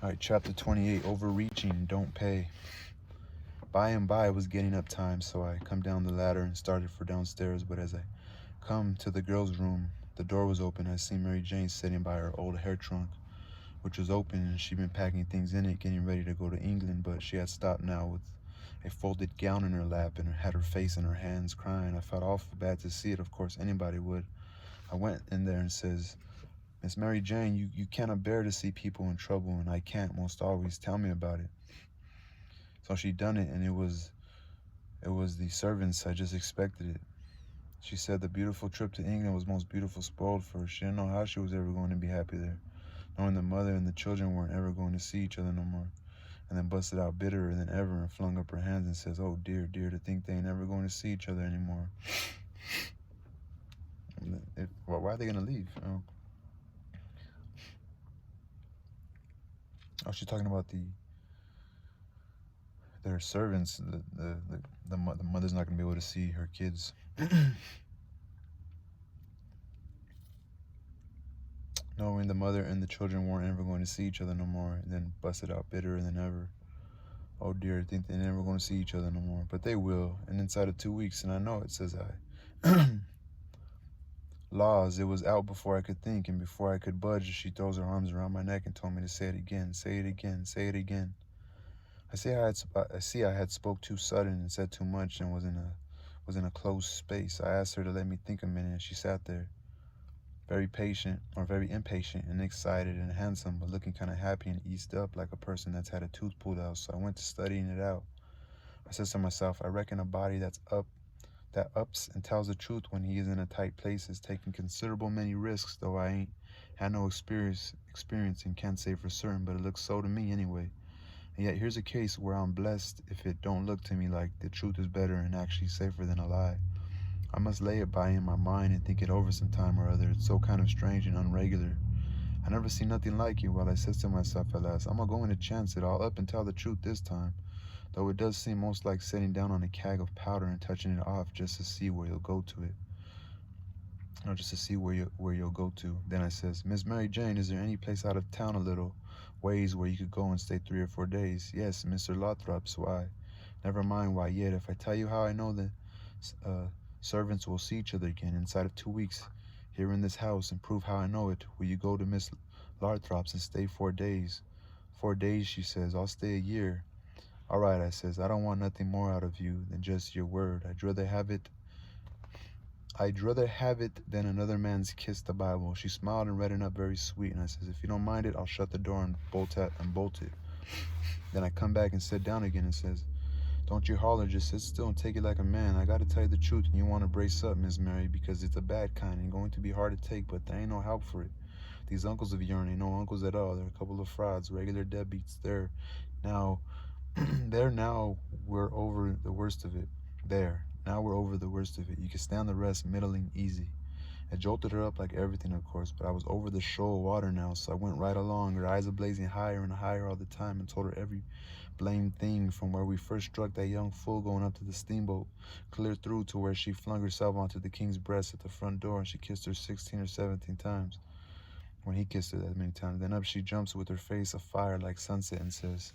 All right, chapter 28, Overreaching, Don't Pay. By and by, it was getting up time, so I come down the ladder and started for downstairs, but as I come to the girls' room, the door was open. I see Mary Jane sitting by her old hair trunk, which was open, and she'd been packing things in it, getting ready to go to England, but she had stopped now with a folded gown in her lap and had her face in her hands, crying. I felt awful bad to see it, of course, anybody would. I went in there and says, Miss Mary Jane, you cannot bear to see people in trouble, and I can't most always. Tell me about it. So she done it, and it was the servants. I just expected it. She said the beautiful trip to England was most beautiful, spoiled for her. She didn't know how she was ever going to be happy there, knowing the mother and the children weren't ever going to see each other no more. And then busted out bitterer than ever and flung up her hands and says, oh dear, dear, to think they ain't never going to see each other anymore. Well, why are they going to leave? Oh, she's talking about their servants. The mother's not going to be able to see her kids. Knowing the mother and the children weren't ever going to see each other no more, and then busted out bitterer than ever. Oh dear, I think they're never going to see each other no more. But they will, and inside of 2 weeks, and I know it, says I. Laws, it was out before I could think, and before I could budge, she throws her arms around my neck and told me to say it again, say it again, say it again. I see I had spoke too sudden and said too much and was in a closed space. I asked her to let me think a minute, and she sat there, very patient, or very impatient and excited and handsome, but looking kind of happy and eased up like a person that's had a tooth pulled out. So I went to studying it out. I said to myself, I reckon a body that ups and tells the truth when he is in a tight place is taking considerable many risks, though I ain't had no experience and can't say for certain, but it looks so to me anyway. And yet here's a case where I'm blessed if it don't look to me like the truth is better and actually safer than a lie. I must lay it by in my mind and think it over some time or other. It's so kind of strange and unregular. I never seen nothing like it. While I says to myself at last, I'm going to chance it all up and tell the truth this time. Though it does seem most like sitting down on a keg of powder and touching it off just to see where you'll go to it. Or just to see where you'll go to. Then I says, Miss Mary Jane, is there any place out of town a little ways where you could go and stay 3 or 4 days? Yes, Mr. Lothrop's. Why? Never mind why yet. If I tell you how I know that servants will see each other again inside of 2 weeks here in this house and prove how I know it, will you go to Miss Lothrop's and stay 4 days? 4 days, she says. I'll stay a year. All right, I says, I don't want nothing more out of you than just your word. I'd rather have it than another man's kiss the Bible. She smiled and reddened up very sweet, and I says, if you don't mind it, I'll shut the door and bolt it. Then I come back and sit down again and says, don't you holler, just sit still and take it like a man. I gotta tell you the truth, and you want to brace up, Miss Mary, because it's a bad kind and going to be hard to take, but there ain't no help for it. These uncles of yourn ain't no uncles at all. They're a couple of frauds, regular deadbeats. Now we're over the worst of it. Now we're over the worst of it. You can stand the rest, middling, easy. I jolted her up like everything, of course, but I was over the shoal water now, so I went right along, her eyes a-blazing higher and higher all the time, and told her every blamed thing from where we first struck that young fool going up to the steamboat, clear through to where she flung herself onto the king's breast at the front door, and she kissed her 16 or 17 times, when he kissed her that many times. Then up she jumps with her face afire like sunset and says,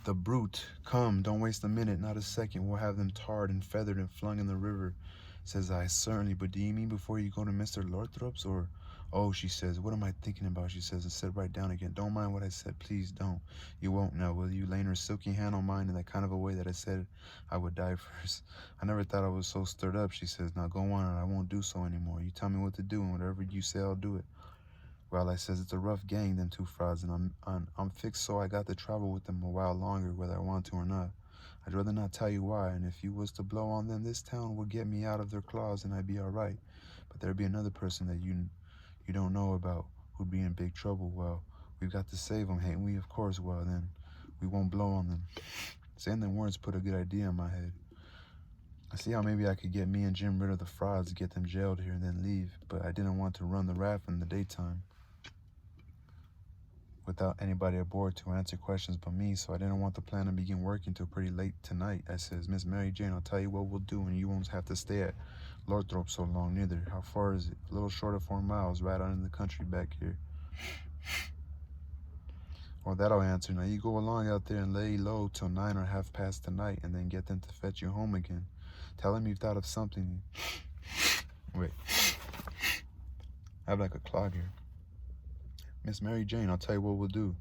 the brute, come, don't waste a minute, not a second, we'll have them tarred and feathered and flung in the river. Says I, certainly, but do you mean before you go to Mr. Lothrop's, or? Oh, she says, what am I thinking about, she says, and sit right down again. Don't mind what I said, please don't. You won't now, will you? Laying her silky hand on mine in that kind of a way that I said I would die first. I never thought I was so stirred up, she says. Now go on, and I won't do so anymore. You tell me what to do, and whatever you say, I'll do it. Well, I says, it's a rough gang, them two frauds, and I'm fixed so I got to travel with them a while longer, whether I want to or not. I'd rather not tell you why, and if you was to blow on them, this town would get me out of their claws, and I'd be all right. But there'd be another person that you don't know about who'd be in big trouble. Well, we've got to save them, hain't we? Of course. Well, then we won't blow on them. Saying them words put a good idea in my head. I see how maybe I could get me and Jim rid of the frauds, get them jailed here, and then leave. But I didn't want to run the raft in the daytime without anybody aboard to answer questions but me, so I didn't want the plan to begin working till pretty late tonight. I says, Miss Mary Jane, I'll tell you what we'll do, and you won't have to stay at Lorthrop so long neither. How far is it? A little short of 4 miles, right out in the country back here. Well, that'll answer. Now you go along out there and lay low till 9 or half past the night, and then get them to fetch you home again. Tell them you've thought of something. Wait, I have like a clog here. Miss Mary Jane, I'll tell you what we'll do.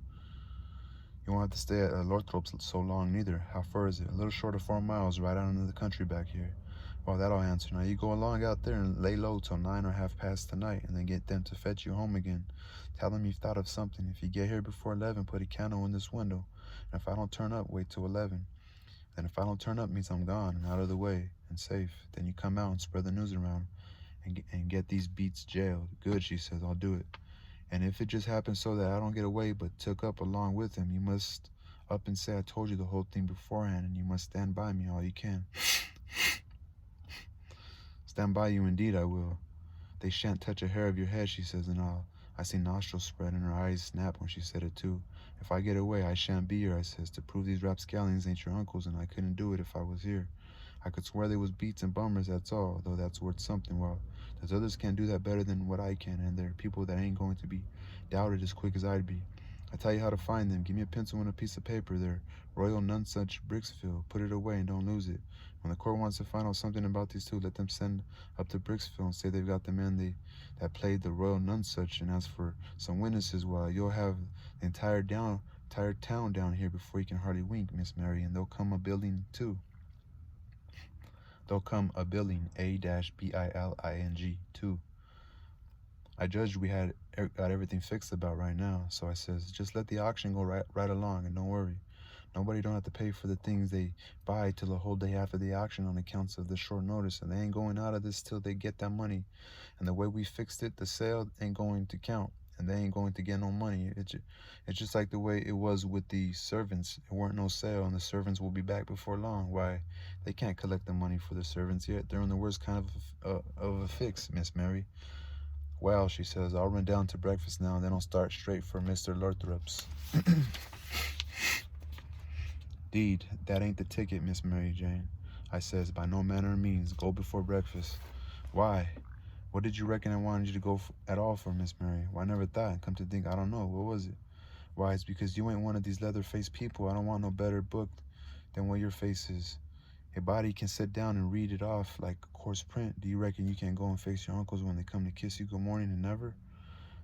You won't have to stay at Lorthrop's so long neither. How far is it? A little short of 4 miles, right out into the country back here. Well, that'll answer. Now you go along out there and lay low till 9 or half past the night, and then get them to fetch you home again. Tell them you've thought of something. If you get here before 11, put a candle in this window. And if I don't turn up, wait till 11. Then if I don't turn up, means I'm gone and out of the way and safe. Then you come out and spread the news around and get these beats jailed. Good, she says, I'll do it. And if it just happens so that I don't get away but took up along with him, you must up and say I told you the whole thing beforehand, and you must stand by me all you can. Stand by you indeed I will. They shan't touch a hair of your head, she says, and I see nostrils spread and her eyes snap when she said it too. If I get away, I shan't be here, I says, to prove these rapscallions ain't your uncles, and I couldn't do it if I was here. I could swear they was beats and bummers, that's all, though that's worth something. Well, there's others can't do that better than what I can, and there are people that ain't going to be doubted as quick as I'd be. I tell you how to find them. Give me a pencil and a piece of paper. They're Royal Nonsuch, Bricksville. Put it away and don't lose it. When the court wants to find out something about these two, let them send up to Bricksville and say they've got the men that played the Royal Nonsuch, and ask for some witnesses. While you'll have the entire town down here before you can hardly wink, Miss Mary, and they'll come a-billing too. They'll come a-billing, A-B-I-L-I-N-G, too. I judged we had got everything fixed about right now, so I says, just let the auction go right along, and don't worry. Nobody don't have to pay for the things they buy till the whole day after the auction on accounts of the short notice, and they ain't going out of this till they get that money. And the way we fixed it, the sale ain't going to count, and they ain't going to get no money. It's just like the way it was with the servants. It weren't no sale, and the servants will be back before long. Why, they can't collect the money for the servants yet. They're in the worst kind of a fix, Miss Mary. Well, she says, I'll run down to breakfast now, and then I'll start straight for Mr. Lorthrop's. Deed, that ain't the ticket, Miss Mary Jane. I says, by no manner of means. Go before breakfast. Why? What did you reckon I wanted you to go at all for, Miss Mary? Well, I never thought. Come to think, I don't know. What was it? Why, it's because you ain't one of these leather-faced people. I don't want no better book than what your face is. A body can sit down and read it off like coarse print. Do you reckon you can go and face your uncles when they come to kiss you good morning and never?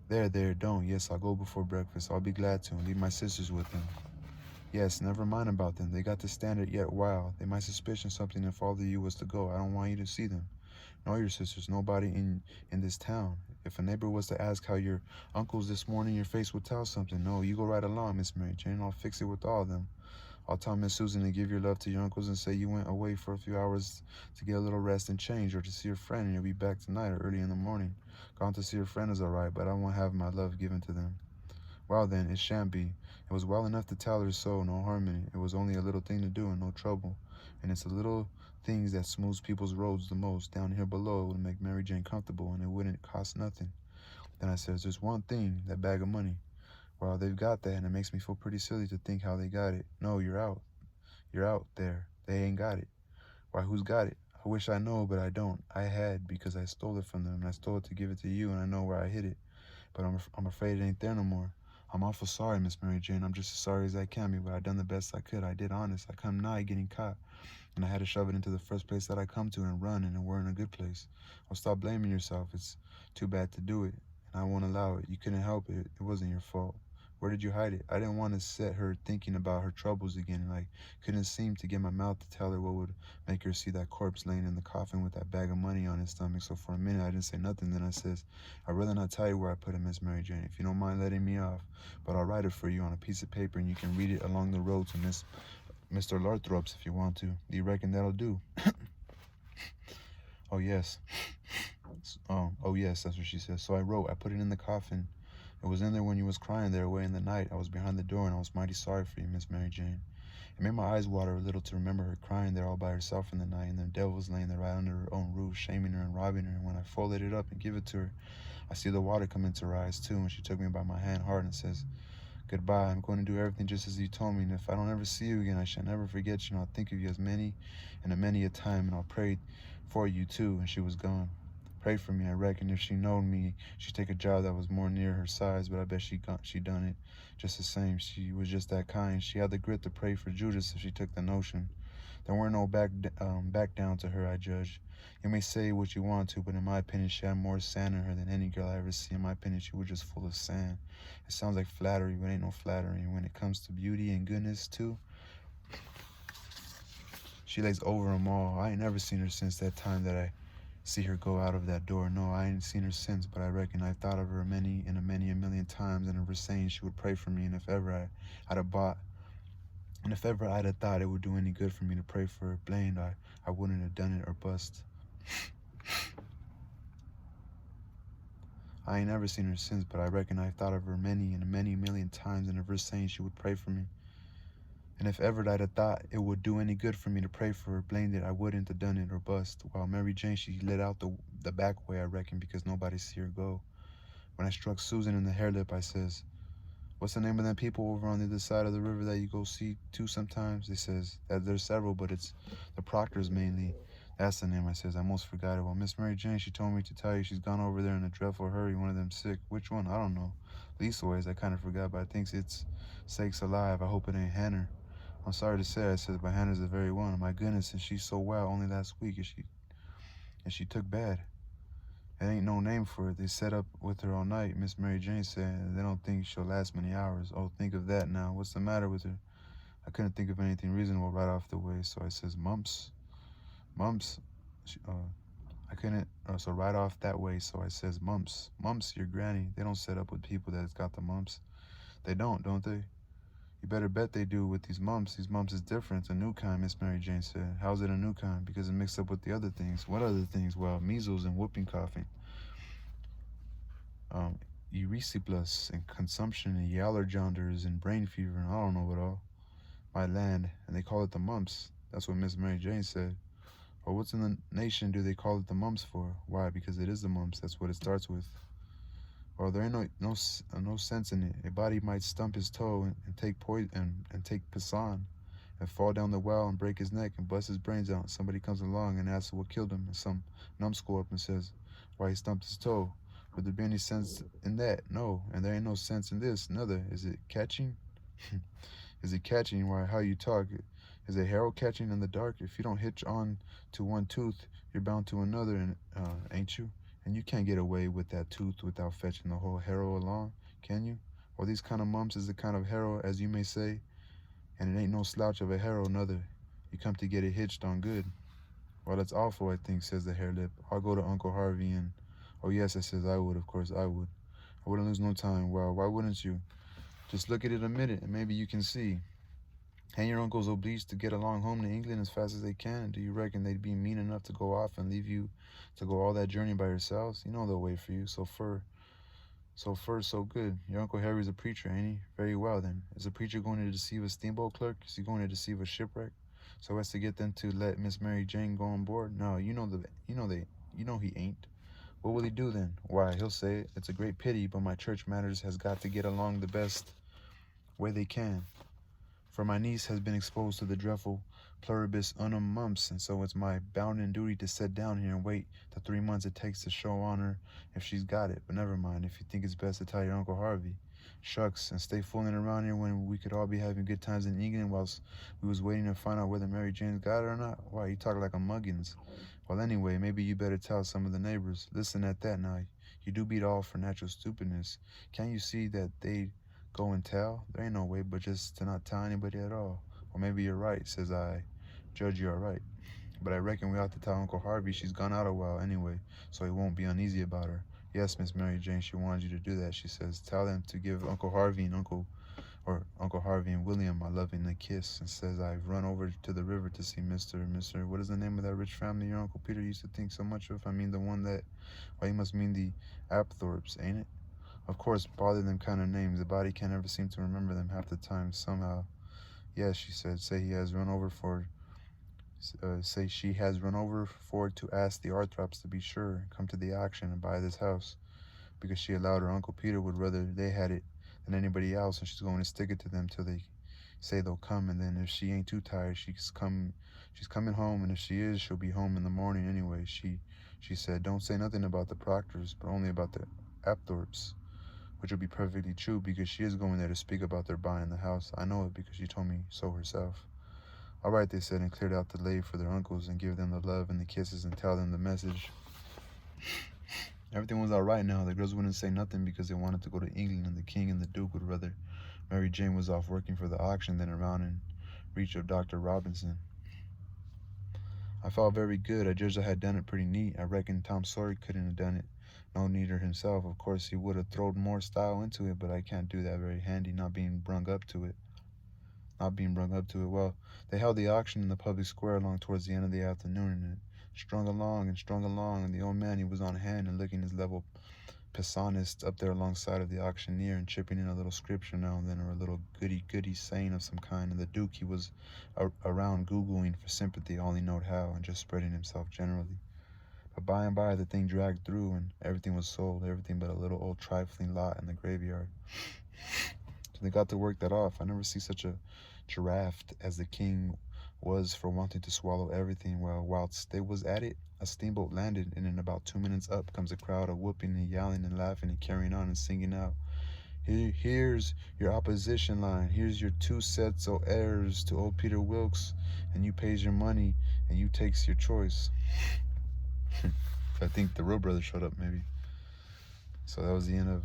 There, don't. Yes, I'll go before breakfast. I'll be glad to, and leave my sisters with them. Yes, never mind about them. They got to stand it yet while. They might suspicion something if all of you was to go. I don't want you to see them. Nor your sisters, nobody in this town. If a neighbor was to ask how your uncles this morning, your face would tell something. No, you go right along, Miss Mary Jane. I'll fix it with all of them. I'll tell Miss Susan to give your love to your uncles and say you went away for a few hours to get a little rest and change, or to see your friend, and you'll be back tonight or early in the morning. Gone to see your friend is all right, but I won't have my love given to them. Well then, it shan't be. It was well enough to tell her so, no harm in it. It was only a little thing to do and no trouble. And it's the little things that smooths people's roads the most. Down here below, it would make Mary Jane comfortable, and it wouldn't cost nothing. Then I says, there's one thing, that bag of money. Well, they've got that, and it makes me feel pretty silly to think how they got it. No, you're out. You're out there. They ain't got it. Why, who's got it? I wish I know, but I don't. I had, because I stole it from them, and I stole it to give it to you, and I know where I hid it. But I'm afraid it ain't there no more. I'm awful sorry, Miss Mary Jane. I'm just as sorry as I can be, but I done the best I could. I did honest. I come nigh getting caught, and I had to shove it into the first place that I come to and run, and we're in a good place. Well, stop blaming yourself. It's too bad to do it, and I won't allow it. You couldn't help it. It wasn't your fault. Where did you hide it? I didn't want to set her thinking about her troubles again, and I couldn't seem to get my mouth to tell her what would make her see that corpse laying in the coffin with that bag of money on his stomach. So for a minute, I didn't say nothing. Then I says, I'd rather not tell you where I put it, Miss Mary Jane, if you don't mind letting me off. But I'll write it for you on a piece of paper, and you can read it along the road to Mr. Lorthrop's if you want to. Do you reckon that'll do? Oh, yes. Oh, yes, that's what she says. So I wrote. I put it in the coffin. It was in there when you was crying there away in the night. I was behind the door, and I was mighty sorry for you, Miss Mary Jane. It made my eyes water a little to remember her crying there all by herself in the night, and them devils laying there right under her own roof, shaming her and robbing her. And when I folded it up and give it to her, I see the water come into her eyes too, and she took me by my hand hard and says, goodbye, I'm going to do everything just as you told me, and if I don't ever see you again, I shall never forget you, and I'll think of you as many and a many a time, and I'll pray for you too, and she was gone. Pray for me, I reckon. If she knowed me, she'd take a job that was more near her size, but I bet she done it just the same. She was just that kind. She had the grit to pray for Judas if she took the notion. There weren't no back down to her, I judge. You may say what you want to, but in my opinion, she had more sand in her than any girl I ever see. In my opinion, she was just full of sand. It sounds like flattery, but ain't no flattery. When it comes to beauty and goodness, too, she lays over 'em all. I ain't never seen her since that time that I see her go out of that door. No, I ain't seen her since, but I reckon I've thought of her a million times, and of her saying she would pray for me, and if ever I'd have bought, and if ever I'd have thought it would do any good for me to pray for her, blamed, I wouldn't have done it or bust. I ain't never seen her since, but I reckon I've thought of her many million times, and of her saying she would pray for me. And if ever I'd have thought it would do any good for me to pray for her, blamed it, I wouldn't have done it or bust. While Mary Jane, she let out the back way, I reckon, because nobody see her go. When I struck Susan in the hair lip, I says, "What's the name of them people over on the other side of the river that you go see too sometimes?" They says that there's several, but it's the Proctors mainly. That's the name. I says, I almost forgot it. Well, Miss Mary Jane, she told me to tell you she's gone over there in a dreadful hurry. One of them sick. Which one? I don't know. Leastways, I kind of forgot, but I think it's sakes alive. I hope it ain't Hannah. I'm sorry to say, I said, but Hannah's the very one. My goodness, and she's so well. Only last week, and she took bad. It ain't no name for it. They set up with her all night. Miss Mary Jane said they don't think she'll last many hours. Oh, think of that now. What's the matter with her? I couldn't think of anything reasonable right off the way, so I says, mumps. Mumps. She, I couldn't, so right off that way, so I says, mumps. Mumps, your granny. They don't set up with people that's got the mumps. They don't they? You better bet they do with these mumps. These mumps is different. It's a new kind, Miss Mary Jane said. How's it a new kind? Because it mixed up with the other things. What other things? Well, measles and whooping coughing. Erysipelas and consumption and allergenders and brain fever and I don't know what all. My land, and they call it the mumps. That's what Miss Mary Jane said. Or what's in the nation do they call it the mumps for? Why? Because it is the mumps. That's what it starts with. Or there ain't no sense in it. A body might stump his toe and take poison and take Passon and fall down the well and break his neck and bust his brains out. Somebody comes along and asks what killed him, and some numbskull up and says why he stumped his toe. Would there be any sense in that? No, and there ain't no sense in this. Neither. Is it catching? Is it catching? Why, how you talk? Is a harrow catching in the dark? If you don't hitch on to one tooth, you're bound to another, and ain't you? And you can't get away with that tooth without fetching the whole harrow along, can you? Well, these kind of mumps is the kind of harrow, as you may say, and it ain't no slouch of a harrow, nother. You come to get it hitched on good. Well, that's awful, I think, says the hare lip. I'll go to Uncle Harvey and... Oh, yes, I says I would, of course, I would. I wouldn't lose no time. Well, why wouldn't you? Just look at it a minute, and maybe you can see. And your uncle's obliged to get along home to England as fast as they can. Do you reckon they'd be mean enough to go off and leave you to go all that journey by yourselves? You know they'll wait for you. So good. Your Uncle Harry's a preacher, ain't he? Very well, then. Is a preacher going to deceive a steamboat clerk? Is he going to deceive a shipwreck so as to get them to let Miss Mary Jane go on board? No, you know he ain't. What will he do then? Why, he'll say, it's a great pity, but my church matters has got to get along the best way they can. For my niece has been exposed to the dreadful pluribus unum mumps, and so it's my bounden duty to sit down here and wait the 3 months it takes to show on her if she's got it. But never mind, if you think it's best to tell your Uncle Harvey. Shucks, and stay fooling around here when we could all be having good times in England whilst we was waiting to find out whether Mary Jane's got it or not. Why, you talk like a muggins. Well, anyway, maybe you better tell some of the neighbors. Listen at that now. You do beat all for natural stupidness. Can't you see that they go and tell? There ain't no way but just to not tell anybody at all. Well, maybe you're right, says I. Judge, you are right. But I reckon we ought to tell Uncle Harvey she's gone out a while anyway, so he won't be uneasy about her. Yes, Miss Mary Jane, she wanted you to do that, she says. Tell them to give Uncle Harvey and Uncle Harvey and William my loving a kiss, and says I've run over to the river to see Mr. What is the name of that rich family your Uncle Peter used to think so much of? I mean the one that, well, he must mean the Apthorps, ain't it? Of course, bother them kind of names. The body can't ever seem to remember them half the time, somehow. Yes, she said, say she has run over for to ask the Arthrops to be sure, come to the auction and buy this house, because she allowed her Uncle Peter would rather they had it than anybody else, and she's going to stick it to them till say they'll come, and then if she ain't too tired, she's coming home, and if she is, she'll be home in the morning anyway. She said, don't say nothing about the Proctors, but only about the Apthorps, which will be perfectly true because she is going there to speak about their buying the house. I know it because she told me so herself. All right, they said, and cleared out the lay for their uncles and give them the love and the kisses and tell them the message. Everything was all right now. The girls wouldn't say nothing because they wanted to go to England, and the king and the duke would rather Mary Jane was off working for the auction than around in reach of Dr. Robinson. I felt very good. I judged I had done it pretty neat. I reckon Tom Sawyer couldn't have done it no neater himself. Of course, he would have thrown more style into it, but I can't do that very handy, not being brung up to it. Well, they held the auction in the public square along towards the end of the afternoon, and it strung along, and the old man, he was on hand and looking his level pessimist up there alongside of the auctioneer and chipping in a little scripture now and then, or a little goody saying of some kind, and the duke, he was around googling for sympathy, all he knowed how, and just spreading himself generally. But by and by the thing dragged through, and everything was sold, everything but a little old trifling lot in the graveyard. So they got to work that off. I never see such a giraffe as the king was for wanting to swallow everything. Well, whilst they was at it, a steamboat landed, and in about 2 minutes up comes a crowd of whooping and yelling and laughing and carrying on and singing out, here's your opposition line, here's your 2 sets of heirs to old Peter Wilkes, and you pays your money and you takes your choice. I think the real brother showed up maybe. So that was the end of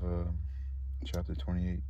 chapter 28.